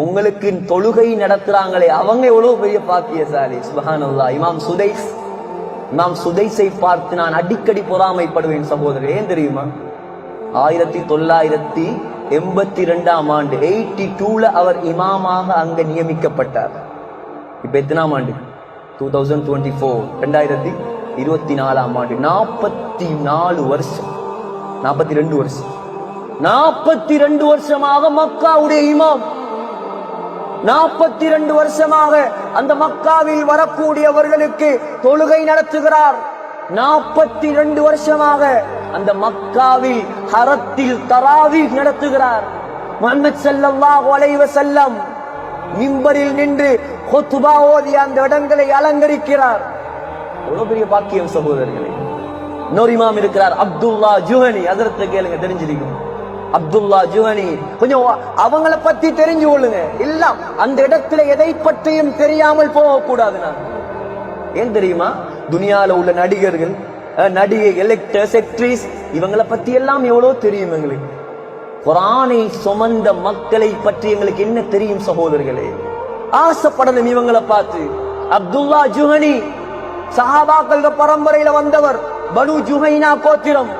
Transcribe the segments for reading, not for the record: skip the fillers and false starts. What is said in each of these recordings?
உங்களுக்கு தொழுகை நடத்துறாங்களே அவங்க எவ்வளவு பெரிய பாக்கியசாலி. சுப்ஹானல்லாஹ். இமாம் சுதைஸை பார்த்து நான் அடிக்கடி பொறாமைப்படுவேன் சகோதரர். ஏன் தெரியுமா? 1982ஆம் ஆண்டு 82ல அவர் இமாமாக அங்க நியமிக்கப்பட்டார். இப்ப எத்தனாம் ஆண்டு? 2024, 2024ஆம் ஆண்டு. 42 வருஷம் 42 வருஷமாக மக்காவுடைய இமாம். 42 வருஷமாக அந்த மக்காவில் வரக்கூடியவர்களுக்கு தொழுகை நடத்துகிறார். 42 வருஷமாக அந்த மக்காவில் ஹரத்தில் தராவீஹ் நடத்துகிறார். முஹம்மது ஸல்லல்லாஹு அலைஹி வஸல்லம் மிம்பரில் நின்று குத்பா ஓதி அந்த இடங்களை அலங்கரிக்கிறார். எவ்வளவு பெரிய பாக்கியம் சகோதரர்களே. இன்னொரு இமாம் இருக்கிறார், அப்துல்லா ஜுஹனி. ஹஜ்ரத்தை கேளுங்க, தெரிஞ்சிருக்கும். அப்துல்லா ஜுஹனி, கொஞ்சம் அவங்கள பத்தி தெரிஞ்சு கொள்ளுங்க. எல்லாம் அந்த இடத்துல எதை பற்றியும் தெரியாமல் போகக்கூடாது. நான் ஏன் தெரியுமா? துனியால உள்ள நடிகர்கள், நடிகைகள், ஆக்டர்ஸ், ஆக்ட்ரஸ், இவங்களை பத்தி எல்லாம் எவ்வளவு தெரியும் எங்களுக்கு. குர்ஆனை சுமந்த மக்களை பற்றி எங்களுக்கு என்ன தெரியும் சகோதரர்களே? ஆசைப்படணும் இவங்களை பார்த்து. அப்துல்லா ஜுஹனி சஹாபாக்கள் பரம்பரையில வந்தவர். பனு ஜுஹைனா கோத்திரம்.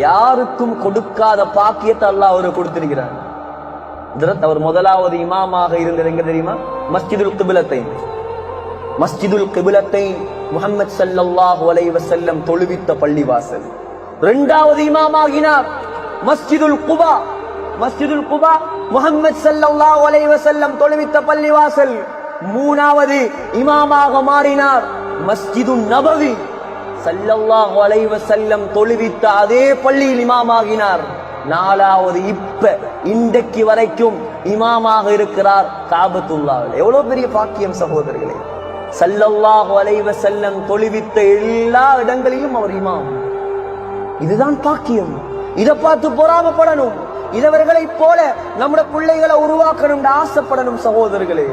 யாருக்கும் கொடுக்காத பாக்கியத்தை அல்லாஹ் அவருக்கு கொடுத்திருக்கிறார். அவர் முதலாவது இமாமாக இருந்தது எங்க தெரியுமா? மஸ்ஜிதுல் கிபிலத்தைன் முஹம்மது ஸல்லல்லாஹு அலைஹி வஸல்லம் தொழுவித்த பள்ளிவாசல். இரண்டாவது இமாமாகினார் மஸ்ஜிதுல் குபா முஹம்மது ஸல்லல்லாஹு அலைஹி வஸல்லம் தொழுவித்த பள்ளிவாசல். மூணாவது இமாமாக மாறினார் மஸ்ஜிதுன் நபவி. ஸல்லல்லாஹு அலைஹி வஸல்லம் தொழுவித்த அதே பள்ளியில் இமாமாகினார். நாலாவது இப்ப இன்றைக்கு வரைக்கும் இமாமாக இருக்கிறார் காபத்துல்லாஹ். எவ்வளவு பெரிய பாக்கியம் சகோதரர்களே. ஸல்லல்லாஹு அலைஹி வஸல்லம் தொழுவித்த எல்லா இடங்களிலும் அவர் இமாம். இதுதான் பாக்கியம். இதை பார்த்து பொறாமப்படணும். இதவர்களை போல நம்முடைய பிள்ளைகளை உருவாக்கணும் ஆசைப்படணும் சகோதரர்களே.